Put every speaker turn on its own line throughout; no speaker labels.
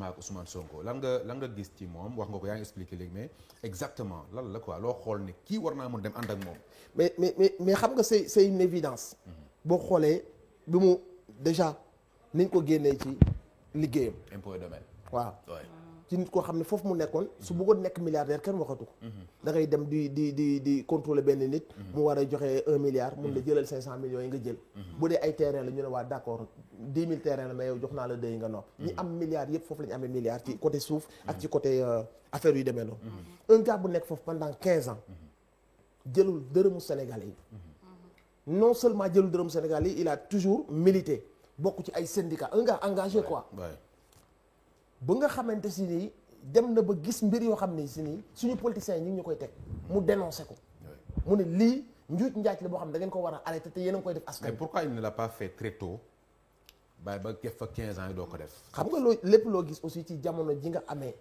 ak Ousmane Sonko lan nga gis ci moom wax nga ko yaa ngi expliqué léegi mais exactement lan la quoi loo xool ne kii war naa mën dem ànd ak moom.
mais xam nga c'est une évidence. boo xoolee bi mu déjà niñ ko génnee ci liggéeyam.
impôt et domaine.
waaw ci nit koo xam ne foofu mu nekkoon su bëggoon nekk milliardaire kenn waxatu ko. da ngay dem di contrôler benn nit. mu war a joxe 1 milliard. mun la jëlal 500 millions yi nga jël. bu dee ay terrain la ñu ne waa d'accord 10 000 terrain la mais yow jox naa la 2 yi nga nopp. ñi am milliards yëpp foofu la ñu amee milliards ci côté suuf ak ci côté affaire yu demee noonu. un gars bu nekk foofu pendant 15 ans jëlul dërëmu Sénégalais yi. non seulement jëlul dërëmu Sénégalais yi il a toujours milité bokk ci ay syndicats un gars engagé quoi. ba nga xamante si nii dem na ba gis mbir yoo xam ne si nii suñu politiciens yi ñu ngi ñu koy teg mu dénoncé ko. mu ne lii njuuj njaaj la boo xam ne da ngeen ko war a arrêté te yéen a ngi koy def askan.
mais pourquoi il ne l'a pas fait très tôt bàyyi ba def fa 15 ans yi doo ko def.
xam nga loo lépp loo gis aussi ci jamono ji nga amee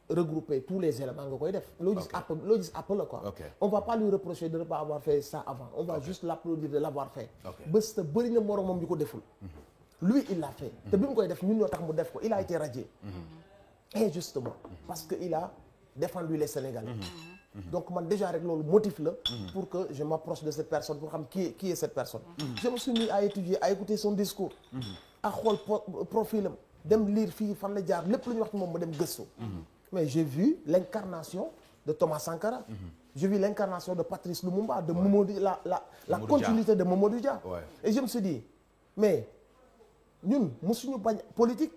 regrouper tous les éléments nga koy def. loo gis àpp la quoi. on va pas lui reprocher de ne pas avoir fait ça avant. on va juste l'applaudir de l'avoir fait. bés te bëri na moromam ñu ko deful. lui il l'a fait te bi mu koy def ñun ñoo tax mu def ko il a été radié injustement parce que il a défendu les Sénégalais donc man déjà rek loolu motif la pour que je m'approche de cette personne pour xam qui est cette personne je me suis mis à étudier à écouter son discours à xool profilam dem lire fii fan la jaar lépp lu ñu wax ci moom ma dem gëstu mais j'ai vu l'incarnation de Thomas Sankara j'ai vu l'incarnation de Patrice Lumumba de Mamadou la continuité de Mamadou Dia et je me suis dit mais ñun musuñu bañ politique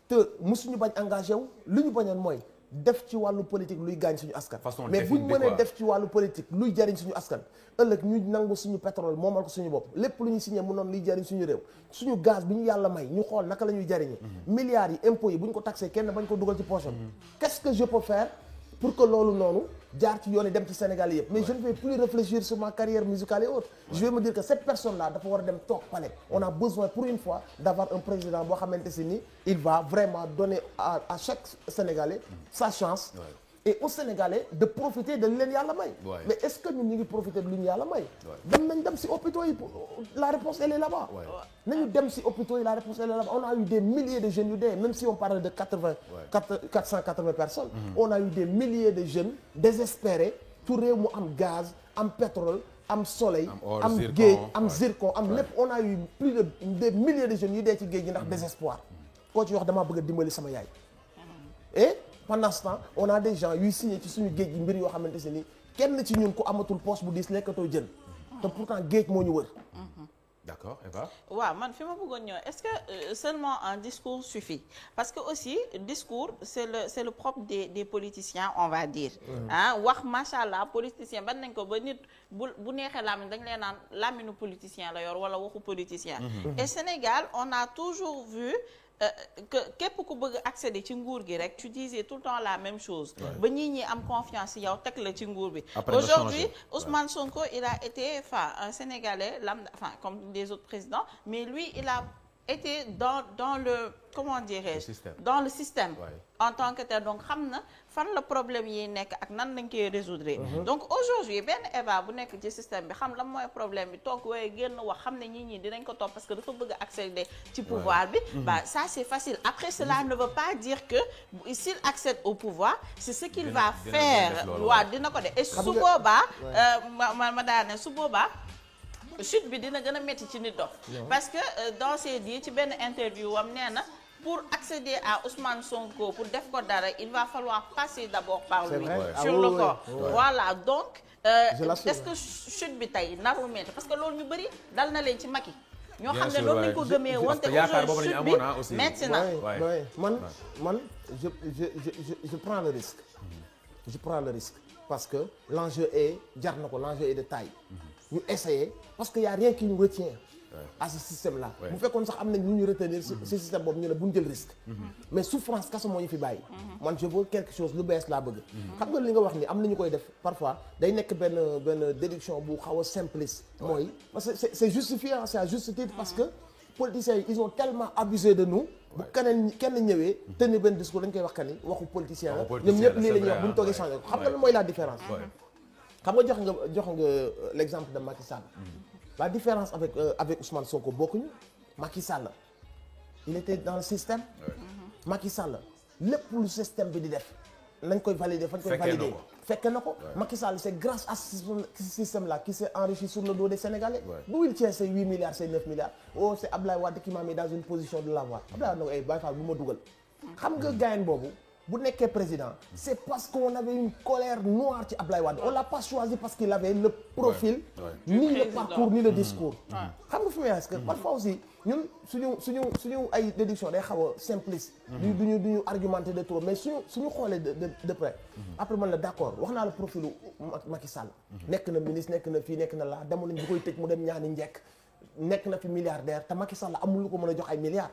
te musuñu bañ engagé wu li ñu bañoon mooy def ci wàllu politique luy gaañ suñu askan mais buñ mënee def ci wàllu politique luy jariñ suñu askan ëllëg ñu nangu suñu pétrole moomal ko suñu bopp lépp lu ñu signé mu noonu liy jariñ suñu réew suñu gaz bi ñu yàlla may ñu xool naka la ñuy jariñee milliards yi impôts yi bu ñu ko taxé kenn bañ ko dugal ci poche qu'est-ce que je peux faire pour que loolu noonu jaar ci yoon yi dem ci Sénégal yëpp mais je ne vais plus réfléchir sur ma carrière musicale et autres je vais me dire que cette personne là dafa war a dem toog palais on a besoin pour une fois d'avoir un président boo xamante si ni il va vraiment donner à chaque Sénégalais sa chance et aux Sénégalais de profiter de li leen yàlla may mais est-ce que ñun ñu ngi profiter de li ñu yàlla may nañ dem si hôpitaux yi la réponse elle est là-bas nañu dem si hôpitaux yi la réponse elle est là-bas on a eu des milliers de jeunes yu dee même si on parle de 480 personnes on a eu des milliers de jeunes désespérés tout réew mu am gaz am pétrole am soleil am géej am zircon am lépp on a eu plus de des milliers de jeunes yu dee ci géej gi ndax désespoir koo ci wax damaa bëgg a dimbali sama yaay et pendant ce temps on a des gens yuy signé ci suñu géej gi mbir yoo xamante si ni kenn ci ñun ku amatul poche bu diis lekkatoo jën te pourtant géej moo ñu wër.
D'accord, Eva.
waaw man fi ma bëggoon ñëw est-ce que seulement un discours suffit parce que aussi discours c'est le propre des politiciens on va dire wax macha allah politicien ban nañ ko ba nit bu neexee làmmiñ dañ leen naan làmmiñu politicien la yor wala waxu politicien et Sénégal on a toujours vu que képp ku bëgg accéder ci nguur gi rek tu disais tout le temps la même chose ba ñi am confiance yow teg la ci nguur bi aujourd'hui Ousmane Sonko il a été un Sénégalais lambda comme les autres présidents mais lui il a été dans le comment dirais-je dans le système en tant que tel donc xam na fan la problème yi nekk ak nan lañ koy résoudre donc aujourd'hui benn Eva bu nekk ci système bi xam lan mooy problème bi toog waaye génn wax xam ne ñi dinañ ko topp parce que dafa bëgg accéder ci pouvoir bi ça c'est facile après cela ne veut pas dire que s'il accède au pouvoir c'est ce qu'il va faire dina ko def et su boobaa ma daane su boobaa chute bi dina gën a métti ci nit dof parce que dans ces dires ci benn interview am nee na pour accéder à Ousmane Sonko pour def ko dara il va falloir passer d'abord par lui sur le corps voilà donc est-ce que chute bi tey narul métti parce que loolu ñu bëri dal na leen ci Macky ñoo xam ne loolu lañ ko gëmee wante aujourd'hui chute bi métti na
man je prends le risque parce que l'enjeu est jar na ko l'enjeu est de taille ñu essayer parce que y a rien qui nous retient à ce système là bu fekkoon sax am nañ lu ñu retenir ce système boobu ñu ne bu ñu jël risque mais souffrance kaso moo ñu fi bàyyi man je veux quelque chose lu bees laa bëgg xam nga li nga wax ni am nañu koy def parfois day nekk benn déduction bu xaw a simpliste mooy parce que c'est justifié c'est à juste titre parce que politiciens yi ils ont tellement abusé de nous bu kenn ñëwee tenir benn discours dañ koy wax que ni waxu politicien la ñoom ñëpp lii la ñuy wax bu ñu toogee changé ko xam nga lan mooy la différence xam nga jox nga l'exemple de Macky Sall la différence avec Ousmane Sonko bokkuñu Macky Sall il était dans le système Macky Sall lépp lu système bi di def nañ koy valider fañ koy valider fekke na ko Macky Sall c'est grâce à ce système là qui s'est enrichi sur le dos des Sénégalais d'où il tient ces 8 milliards ces 9 milliards oh c'est Abdoulaye Wade qui m'a mis dans une position de l'avoir Abdoulaye Wade na ko ay Baye Fall bu ma dugal xam nga gayen boobu bu nekkee président c'est parce qu'on avait une colère noire ci Abdoulaye Wade on l'a pas choisi parce qu'il avait le profil ni le parcours ni le discours xam nga fi may est-ce que parfois aussi ñun suñu ay déduction day xaw a simpliste duñu argumenter de trop mais suñu xoolee de près après man la d'accord wax naa la profilu Macky Sall nekk na ministre nekk na fii nekk na laa demoon nañ bu koy tëj mu dem ñaani njekk nekk na fi milliardaire te Macky Sall amul lu ko mën a jox ay milliards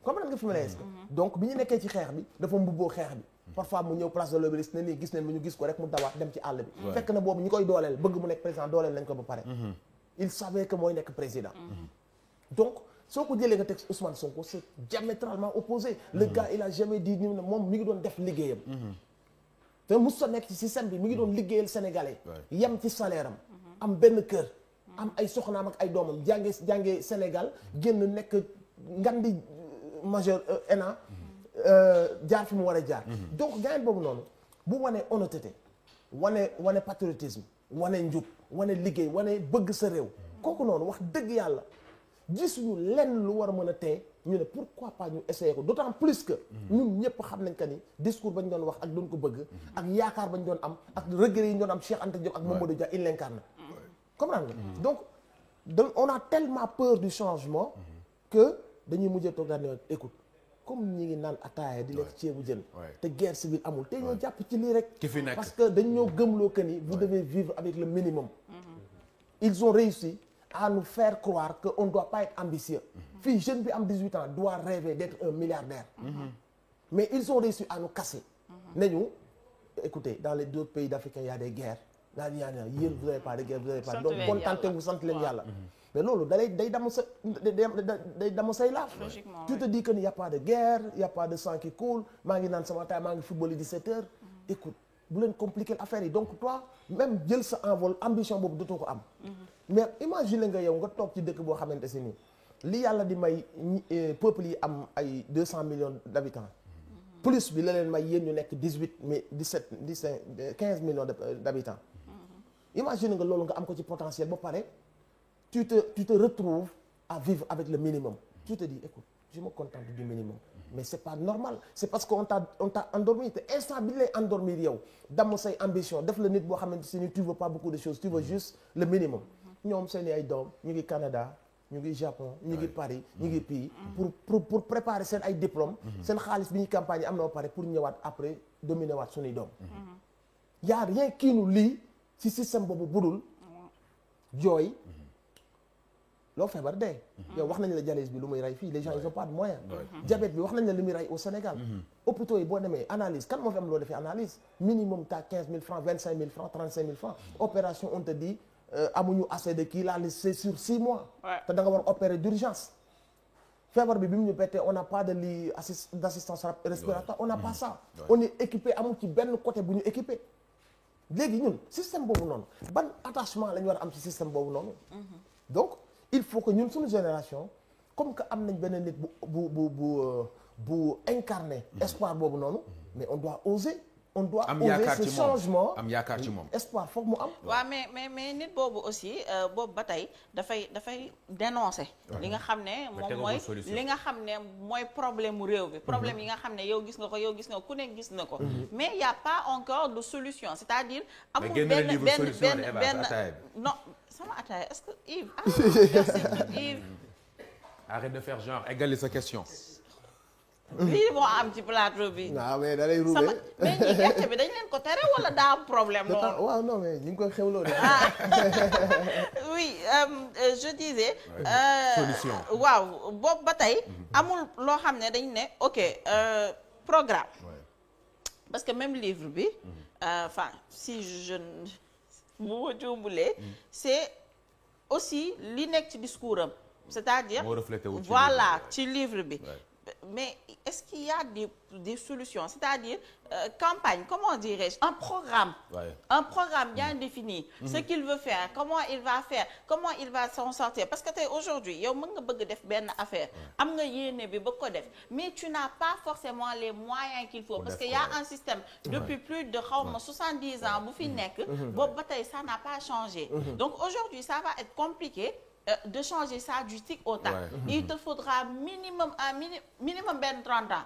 comprendre nga fi ma lay est-ce que donc bi ñu nekkee ci xeex bi dafa mbubboo xeex bi parfois mu ñëw place de l'Obélisque ne nii gis nañ ñu gis ko rek mu dawaat dem ci àll bi fekk na boobu ñi koy dooleel bëgg mu nekk président dooleel nañ ko ba pare il savait que mooy nekk président donc soo ko jëlee nga teg Ousmane Sonko c'est diamétralement opposé le gars il a jamais dit ni moom mi ngi doon def liggéeyam te mos sa nekk ci système bi mi ngi doon liggéeyal sénégalais yem ci salaire am benn kër am ay soxnaam ak ay doomam jànge Sénégal génn nekk ngandi majeur ENA jaar fi mu war a jaar donc gars boobu noonu bu wane honnêteté wane patriotisme wane njub wane liggéey wane bëgg sa réew kooku noonu wax dëgg yàlla gisuñu lenn lu war a mën a tee ñu ne pourquoi pas ñu essayer ko d'autant plus que ñun ñëpp xam nañ que ni discours bañ doon wax ak doon ko bëgg ak yaakaar bañ doon am ak regret yi ñu doon am Cheikh Anta Diop ak Mamadou Dia il l'incarne comprendre nga donc on a tellement peur du changement que dañuy mujjee toog daal ne écoute comme ñi ngi naan ataaya di lekk ceebu jën te guerre civile amul te ñoo jàpp ci lii rek parce que dañ ñoo gëmloo que ni vous devez vivre avec le minimum ils ont réussi à nous faire croire que on doit pas être ambitieux fii jeune bi am 18 ans doit rêver d'être un milliardaire mais ils ont réussi à nous casser nañu écoutez dans les autres pays d'Afrique il y a des guerres daa ñaan yéen vous avez pas de guerre vous avez pas donc contentez-vous sant leen yàlla mais loolu day damm say laaf tu te dis que il y a pas de guerre il y a pas de sang qui coule maa ngi naan sama taay maa ngi football yi 17 heures écoute bu leen compliquer affaire yi donc toi même jël sa envol ambition boobu dootoo ko am mais imagine nga yow nga toog ci dëkk boo xamante si nii li yàlla di may peuple yi am ay 200 millions d'habitants plus bi la leen may yéen ñu nekk 15 millions d'habitants imagine nga loolu nga am ko ci potentiel ba pare tu te retrouves à vivre avec le minimum tu te dis écoute je me contente du minimum mais c'est pas normal c'est parce que on t'a endormi te instant bi lay endormir yow damm say ambition def la nit boo xamante si ni tu veux pas beaucoup de choses tu veux juste le minimum ñoom seen ay doom ñu ngi Canada ñu ngi Japon ñu ngi Paris ñu ngi pays pour préparer seen ay diplôme seen xaalis bi ñu campagne am na ba pare pour ñëwaat après dominer waat suñuy doom y a rien qui nous lie ci système boobu budul jooy loo feebar dee yow wax nañ la dialyse bi lu muy rey fii les gens ils ont pas de moyens diabète bi wax nañ la lu muy rey au Sénégal hôpitaux yi boo demee analyse kan moo fi am loo defee analyse minimum t'as 15 000 francs 25 000 francs 35 000 francs opération on te dit amuñu assez de kii la liste c'est sur 6 mois te da nga war opérer d'urgence feebar bi mu ñu bettee on n'a pas de lit d'assistance respiratoire on n'a pas ça on est équipé amul ci benn côté bu ñu équipé léegi ñun système boobu noonu ban attachement la ñu war a am ci système boobu noonu donc il faut que ñun suñu génération comme que am nañ benn nit bu incarner espoir boobu noonu mais on doit oser ce changement
am yaakaar ci moom
espoir foog mu am
waaw mais nit boobu aussi boobu ba tey dafay dénoncer li nga xam ne moom mooy li nga xam ne mooy problème mu réew bi problème yi nga xam ne yow gis nga ko ku ne gis na ko mais il y a pas encore de solution c'est-à-dire amul benn non sama ataaya est-ce que Yves merci Yves
arrête de faire genre égali sa question
lii moo am ci plateau bi.
waaw mais da lay roubé
mais ñi gerte bi dañ leen ko tere wala daa am problème loolu.
waaw non mais ñu ngi koy xewloo de.
oui je disais.
solution
waaw boobu ba tey amul loo xam ne dañ ne ok programme. parce que même livre bi. enfin si je bu ma juumbulee. c'est aussi li nekk ci discours am. c'est-à-dire
moo reflété wu
voilà ci livre bi. mais est-ce qu'il y a des solutions, c'est-à-dire campagne, comment dirais-je, un programme bien défini, ce qu'il veut faire, comment il va faire, comment il va s'en sortir, parce que tey aujourd'hui yow mën nga bëgg def benn affaire am nga yéene bi bëgg ko def mais tu n'as pas forcément les moyens qu'il faut parce que y a un système depuis plus de xawma 70 ans bu fi nekk boobu ba tey ça n'a pas changé donc aujourd'hui ça va être compliqué de changer ça du tic au tac. Il te faudra minimum benn 30 ans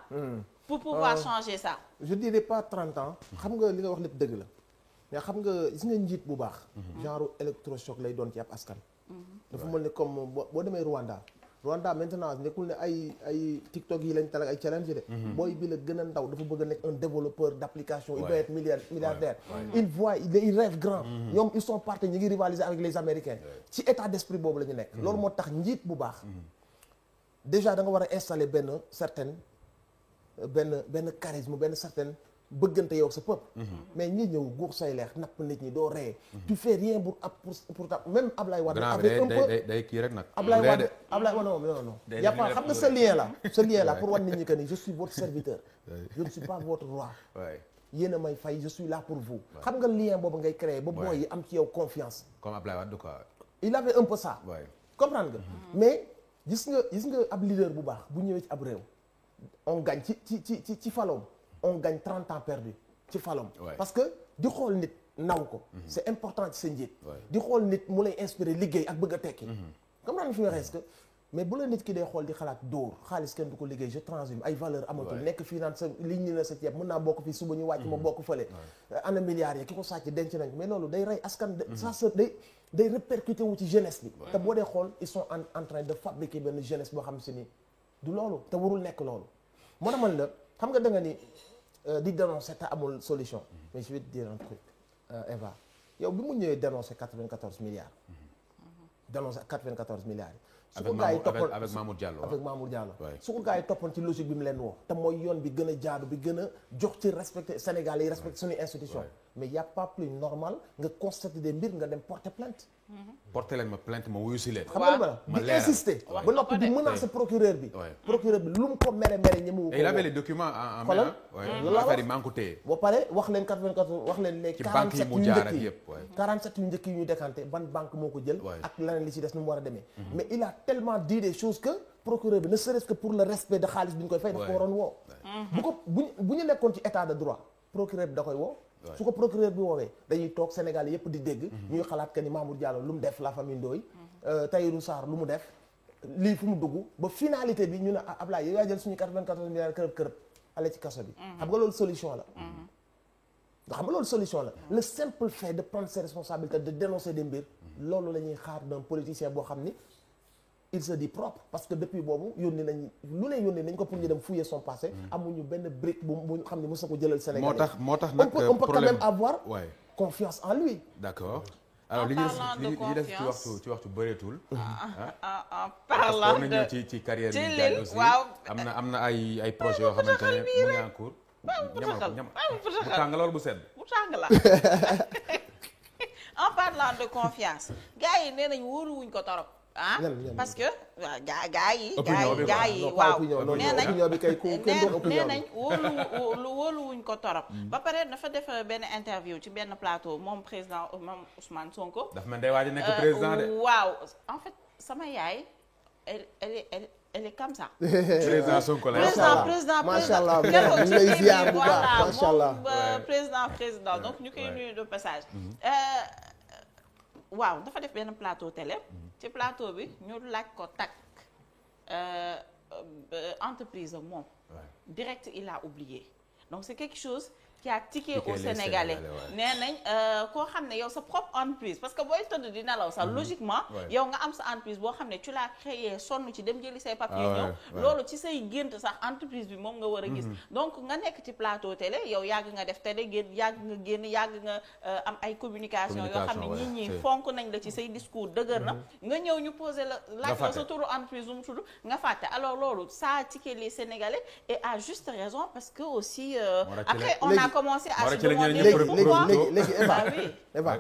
pour pouvoir changer ça.
Je dirais pas 30 ans xam nga li nga wax lépp dëgg la mais xam nga gis nga njiit bu baax genre électrochoc lay doon ci ab askan dafa mel ni comme boo demee Rwanda maintenant nekkul ne ay TikTok yi lañ tal ay challenge de booy bi la gën a ndaw dafa bëgg a nekk un développeur d'application il doit être milliardaire il rêve grand ñoom ils sont partis ñu ngi rivaliser avec les Américains ci état d'esprit boobu la ñu nekk loolu moo tax njiit bu baax déjà da nga war a installer benn charisme benn certaine bëggante yow sa peuple mais ñi ñëw guux say leex napp nit ñi doo ree tu fais rien pour même Ablaye Wade avec un peu
day kii rek nag
Ablaye Wade non y a pas xam nga ce lien là pour wan nit ñi que ni je suis votre serviteur je ne suis pas votre roi yéen a may fay je suis là pour vous xam nga lien boobu ngay créer ba booy yi am ci yow confiance
comme Ablaye Wade quoi
il avait un peu ça comprendre nga mais gis nga ab leader bu baax bu ñëwee ci ab réew on gagne ci falom on gagne 30 ans perdus ci falom parce que di xool nit naw ko c'est important ci sa njiit di xool nit mu lay inspirer liggéey ak bëgg a tekki comme naa fi nga xees que mais bu la nit ki dee xool di xalaat dóor xaalis kenn du ko liggéey je transhume ay valeur amatul nekk fii naan sa liñ ni la sa ceeb mën naa bokk fii suba ñu wàcc ma bokk fële ana milliards yi ki ko sàcc denc nañ mais loolu day rey askan ça se day répercuté wu ci jeunesse bi te boo dee xool ils sont en train de fabriquer benn jeunesse boo xam si ni du loolu te warul nekk loolu moo tax man la xam nga da nga ni di dénoncer te amul solution mais je vais te dire un truc Eva yow bi mu ñëwee dénoncer 94 milliards dénoncer 94 milliards yi su ko gars yi toppoon
avec Mamour Diallo
su ko gars yi toppoon ci logique bi mu leen woo te mooy yoon bi gën a jaadu bi gën a jox ci respecter Sénégalais yi respecter suñuy institution mais y a pas plus normal nga constater des mbir nga dem porter plainte
porter leen ma plainte ma wuyu si leen
xam nga ma di insister ba noppi di menacer procureur bi lu mu ko mere ñi mu
il avait les documents en main affaire yi maa ngi ko téye
ba pare wax leen 94 wax leen les 47 yu njëkk yi ñu décanté ban banque moo ko jël ak leneen li ci des nu mu war a demee mais il a tellement dit des choses que procureur bi ne serait-ce que pour le respect de xaalis bi ñu koy fay daf ko waroon woo bu ko bu ñu nekkoon ci état de droit procureur bi da koy woo su ko procureur bi woowee dañuy toog Sénégal yëpp di dégg ñuy xalaat que ni Mamour Diallo lu mu def la famille Ndoye Tahirou Sarr lu mu def lii fu mu dugg ba finalité bi ñu ne Ablaye yow yaa jël suñu 94 milliards kërëb ale ci kaso bi xam nga loolu solution la le simple fait de prendre ses responsabilités de dénoncer des mbir loolu la ñuy xaar d'un politicien boo xam ni il se dit propre parce que depuis boobu yónni nañ ko pour ñu dem fouiller son passé amuñu benn brique bu xam ne mos na ko jëlal Sénégal
moo tax nag
on peut quand même avoir confiance en lui
d'accord alors li ñu def ci waxtu bëreetul
en parlant de
ñëw ci carrière bi Diagne aussi am na ay projets yoo xamante ne mu ngi en cours ñam bu tàng loolu bu sedd
bu tàng la en parlant de confiance gars yi nee nañ wóoruwuñ ko torop parce que waaw gaa yi waaw nee nañ wóoluwuñ ko torop ba pare dafa def benn interview ci benn plateau moom président moom Ousmane Sonko
dafa mel day waaj a nekk président de
waaw en fait sama yaay elle est comme ça
président Sonko la
président
machallah ñu lay ziar bu baax machallah
président donc ñu koy nuyu de passage waaw dafa def benn plateau télé ci plateau bi ñu laaj ko tak entreprise am moom direct il a oublié donc c'est quelque chose qui a tiqué au Sénégalais nee nañ koo xam ne yow sa propre entreprise parce que booy tëdd di nelaw sax logiquement yow nga am sa entreprise boo xam ne tu l'as créé sonn ci dem jëli say papier ñëw loolu ci say gént sax entreprise bi moom nga war a gis donc nga nekk ci plateau télé yow yàgg nga def télé yàgg nga am ay communication yoo xam ne nit ñi fonk nañ la ci say discours dëgër na nga ñëw ñu poser la laaj la sa turu entreprise bu mu tudd nga fàtte alors loolu ça a tiqué les Sénégalais et à juste raison parce que aussi après on a commencé à se demander pourquoi
léegi Eva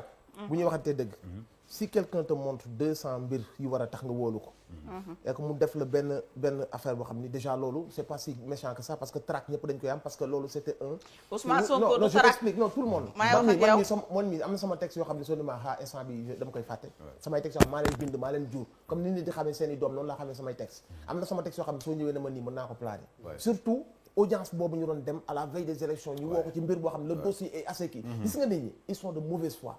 bu ñuy waxantee dëgg si quelqu'un te montre 200 mbir yu war a tax nga wóolu ko et que mu def la benn affaire boo xam ni déjà loolu c'est pas si méchant que ça parce que traque ñëpp dañ koy am parce que loolu c'était un
Ousmane Sonko
non je t'explique non tout le monde man mi am na sama texte yoo xam ne soo ma instant bi dama koy fàtte samay texte yoo xam maa leen bind maa leen jur comme nit ñi di xamee seen i doom noonu laa xamee samay texte am na sama texte yoo xam ne soo ñëwee na ma nii mën naa ko plané surtout audience boobu ñu doon dem à la veille des élections ñu woo ko ci mbir boo xam ne le dossier est assez kii gis nga nit ñi ils sont de mauvaise foi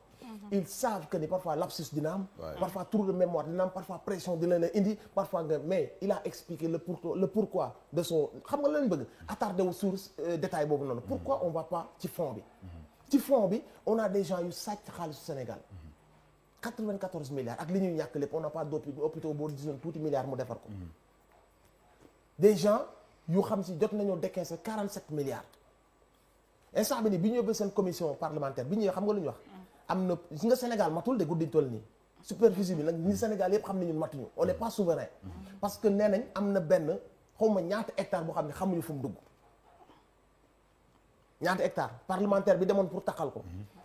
ils savent que ni parfois lapsus dina am parfois trou de mémoire dina am parfois pression dina leen indi parfois nga mais il a expliqué le pourquoi de son xam nga leen bëgg attardé wu sur détail boobu noonu pourquoi on va pas ci fond bi on a des gens yu sàcc xaalisu Sénégal 94 milliards ak li ñuy ñàkk lépp on n'a pas d'hôpitaux boo gisoon tuuti milliards mu defar ko des gens yu xam si jot nañoo décaisser 47 milliards instant bi nii bi ñu yóbbee seen commission parlementaire bi ñëwee xam nga lu ñu wax am na gis nga Sénégal matul de guddiñ toll nii superficie bi nag ñi Sénégal yëpp xam ne ñun matuñu on n'est pas souverain parce que nee nañ am na benn xawma ñaata hectare boo xam ne xamuñu fu mu dugg ñaata hectare parlementaire bi demoon pour taxal ko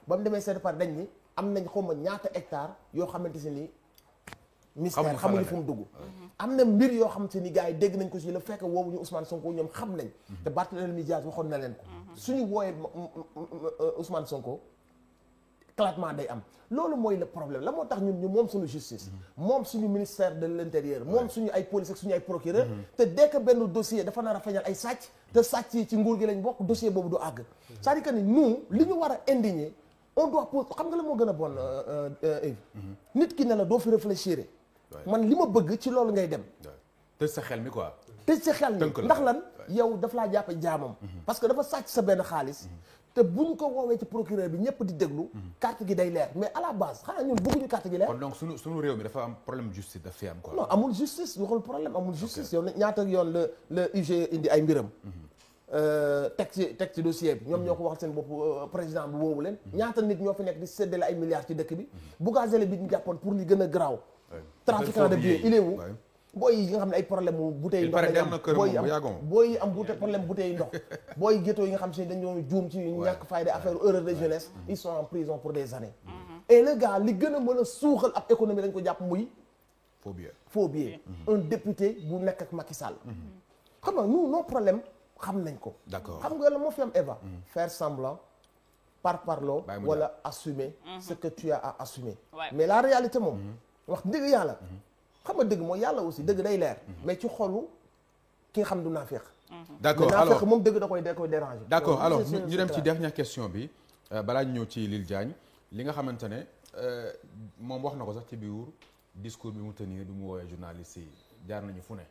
ba mu demee seet par dañ ni am nañ xawma ñaata hectare yoo xamante si ni mystère xamuñu fu mu dugg am na mbir yoo xamante ni gars yi dégg nañ ko si le fekk woowu ñu Ousmane Sonko ñoom xam nañ te Barthélémy Dias waxoon na leen ko suñu wooyee Ousmane Sonko éclatement day am loolu mooy le problème la moo tax ñun ñu moom suñu justice moom suñu ministère de l'intérieur moom suñu ay police ak suñu ay procureur te dès que benn dossier dafa nar a feeñal ay sàcc te sàcc yi ci nguur gi lañ bokk dossier boobu du àgg c'est-à-dire que ni nous li ñu war a indigner on doit poser xam nga la moo gën a bon Yves nit ki ne la doo fi réfléchir man li ma bëgg ci loolu ngay dem
tëj sa xel mi quoi
tëj sa xel mi ndax lan yow daf laa jàppe jaamam parce que dafa sàcc sa benn xaalis te bu ñu ko woowee ci procureur bi ñëpp di déglu carte gi day leer mais à la base xanaa ñun bëgguñu carte gi leer.
kon donc suñu réew mi dafa am problème justice daf fi am quoi.
non amul justice waxul problème amul justice yow ñaata yoon la UG indi ay mbiram. teg ci dossier bi ñoom ñoo ko wax seen bopp président bi woowu leen. ñaata nit ñoo fi nekk di séddale ay milliards ci dëkk bi. Bougazelli bi ñu jàppoon pour li gën a garaaw. trafiquant de billets il est où. booy yi nga xam ne ay problème mu bouteille ndox lañ am booy yi am problème bouteille ndox booy ghetto yi nga xam si dañoo juum ci ñàkk fayda affaire erreur de jeunesse ils sont en prison pour des années et le gars li gën a mën a suuxal ab économie dañ ko jàpp muy faux billet un député bu nekk ak Macky Sall xam nga nous nos problèmes xam nañ ko
d'accord xam
nga la moo fi am Eva faire semblant parparloo wala assumer ce que tu as à assumer mais la réalité moom wax dëgg yàlla xam nga dëgg mooy yàlla aussi dëgg day leer mais ci xolu ki nga xam du naafeq
d'accord alors
naafeq moom dëgg da koy déranger
d'accord alors ñu dem ci dernière question bi balaa ñu ñëw ci Lil Diagne li nga xamante ne moom wax na ko sax ci biir discours bi mu tenir bi mu woowee journaliste yi jaar nañu fu ne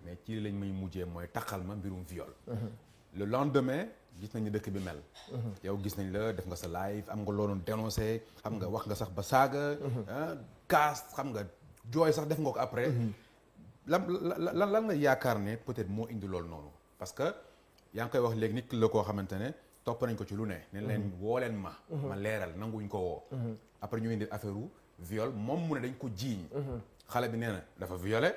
mais ci lañ may mujjee mooy taxal ma mbirum viol le lendemain gis nañu dëkk bi mel yow gis nañ la def nga sa live am nga loolu dénoncé xam nga wax nga sax ba saaga kaas xam nga jooy sax def nga ko après lan nga yaakaar ne peut-être moo indi loolu noonu parce que yaa ngi koy wax léegi nit ki la koo xamante ne topp nañ ko ci lu ne ne leen woo leen ma leeral nanguñ ko woo après ñu indi affaire u viol moom mu ne dañ ko jiiñ xale bi nee na dafa violé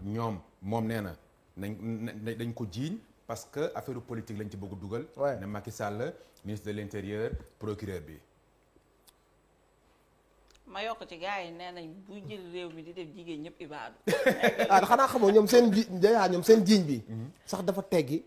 ñoom moom nee na dañ ko jiiñ parce que affaire politique lañ ci bëgg dugal ne Macky Sall ministre de l'intérieur procureur bi
ma yokk ci gars yi nee nañ buy jël réew mi di def jigéen ñëpp ibaadu
xanaa xamoo ñoom seen jiiñ bi sax dafa teggi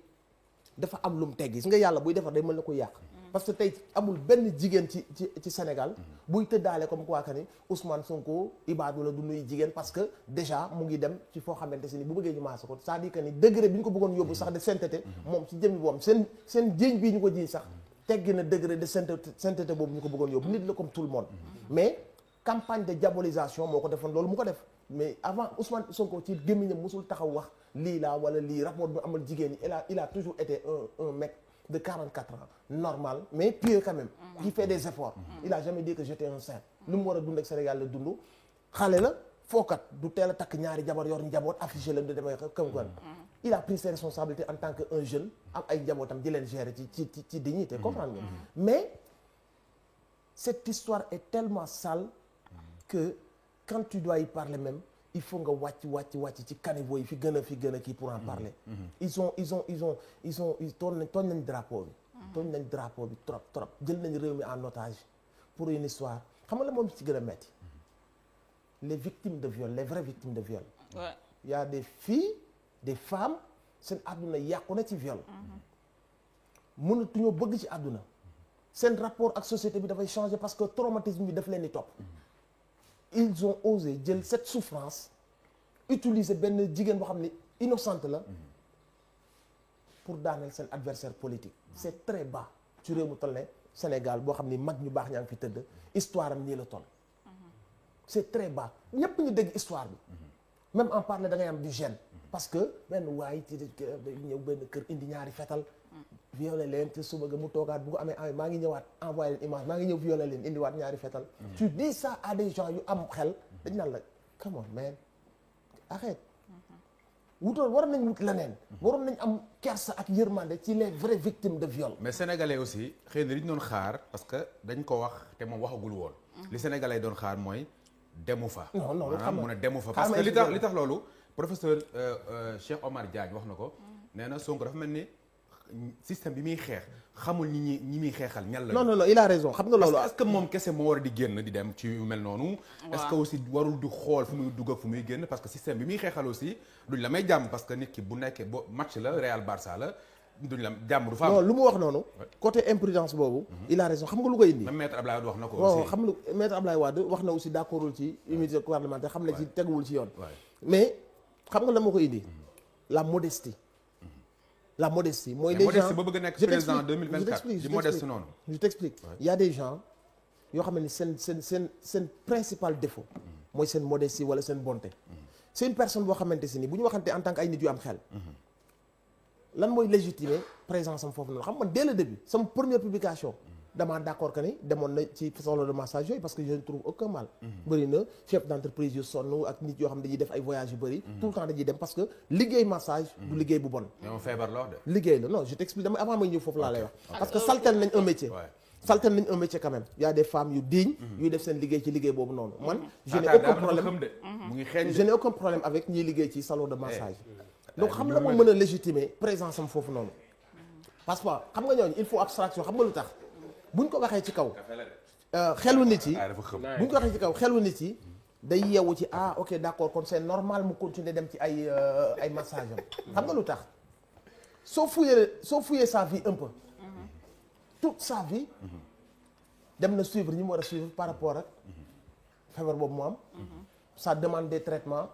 dafa am lum teggi gis nga yàlla buy defar day mën na ko yàq parce que tey amul benn jigéen ci Sénégal buy tëddaale comme quoi que ni Ousmane Sonko ibaadu la du nuy jigéen parce que déjà mu ngi dem ci foo xamante si ni bu bëggee ñu maasa ko c'est-à-dire que ni degré bi ñu ko bëggoon yóbbu sax de sainteté moom ci jëmmi boom seen jiiñ bii ñu ko jiiñ sax teggi na degré de sainteté boobu ñu ko bëggoon yóbbu nit la comme tout le monde mais campagne de diabolisation moo ko defoon loolu mu ko def mais avant Ousmane Sonko ci gémmiñam musul taxaw wax lii laa wala lii rapport bi amal jigéen ñi il a toujours été un mec de 44 ans normal mais pieux quand même qui fait des efforts il a jamais dit que j'étais un saint lu mu war a dund ak Sénégal la dund xale la fookat du teel a takk ñaari jabar yor njaboot affiché leen de demee comme quoi il a pris ses responsabilités en tant que un jeune am ay njabootam di leen gérer ci dignité comprendre nga mais cette histoire est tellement sale que quand tu dois y parler même il faut nga wàcc ci caniveau yi fi gën a kii pour en parler ils tooñ nañ drapeau bi trop jël nañ réew mi en otage pour une histoire xam nga la moom ci gën a metti les victimes de viol les vraies victimes de viol.
Ouais.
Il y a des filles des femmes seen àdduna yàqu na ci viol. mënatuñoo bëgg ci àdduna. seen rapport ak société bi dafay changer parce que traumatisme bi daf leen di topp. ils ont osé jël cette souffrance utiliser benn jigéen boo xam ne innocente la pour daaneel seen adversaire politique. c'est très bas ci réew mu toll ne Sénégal boo xam ni mag ñu baax ñaa ngi fi tëdd histoire am nii la toll. c'est très bas ñépp ñu dégg histoire bi. même en parler da ngay am du gêne. parce que benn waay ci ñëw benn kër indi ñaari fetal. violé leen te suba ga mu toogaat bu ko amee maa ngi ñëwaat envoyé leen image maa ngi ñëw violé leen indiwaat ñaari fetal. tu dis ça à des gens yu am xel dañ naan la come on man arrête. wutoon waroon nañ wut leneen. waroon nañ am kersa ak yërmande ci les vraies victimes de viol.
mais sénégalais aussi xëy na li ñu doon xaar parce que dañ ko wax te moom waxagul woon. li sénégalais doon xaar mooy demu fa.
non non
maanaam mu ne demu fa parce que li tax loolu professeur Cheikh Omar Diagne wax na ko nee na Sonko dafa mel ni système bi muy xeex xamul ñi muy xeexal ñan la.
non il a raison xam nga loolu.
est-ce que moom kese moo war a di génn di dem ci yu mel noonu. est-ce que aussi warul di xool fu muy dugg ak fu muy génn parce que système bi muy xeexal aussi duñ la may jàmm parce que nit ki bu nekkee bo match la Real Barça la duñ la jàmm du fa am.
non lu mu wax noonu. côté imprudence boobu. il a raison xam nga lu koy indi.
même maître Ablaye Wade wax na ko aussi.
waaw xam nga maître Ablaye Wade wax na aussi d'accordul ci immunité parlementaire xam na ci teguwul ci yoon. mais xam nga la moo koy indi. la modestie. la modestie mooy les gens
ba bëgg a nekk président 2024 di modeste noonu.
je t'explique il y a des gens yoo xam ne seen principal défaut mooy seen modestie wala seen bonté. c'est une personne boo xamante si ni bu ñu waxante en tant que ay nit yu am xel. lan mooy légitimer présence am foofu noonu xam nga dès le début sama première publication. damaa d'accord que ni demoon na ci salon de massage yooyu parce que je ne trouve aucun mal. bëri na chef d'entreprise yu sonn ak nit yoo xam dañuy def ay voyages yu bëri. tout le temps dañuy dem parce que liggéey massage. du liggéey bu bon.
yow feebar loo de.
liggéey la non je t'explique dama avant may ñëw foofu laa lay wax. parce que saltel nañ un métier. saltel nañ un métier quand même. y a des femmes yu dignes. yuy def seen liggéey ci liggéey boobu noonu. man je n'ai aucun problème je n'ai aucun problème avec ñiy liggéey ci salon de massage. donc xam la moo mën a légitimer présence am foofu noonu. parce que xam nga ñooñu il faut abstraction xam nga lu tax. buñ ko waxee ci kaw xelu nit yi buñ ko waxee ci kaw xelu nit yi day yeewu ci ok d'accord kon c'est normal mu continuer dem ci ay massage am xam nga lu tax soo fouillé sa vie un peu toute sa vie dem na suivre ñi mu war a suivre par rapport ak feebar boobu mu am ça demande des traitements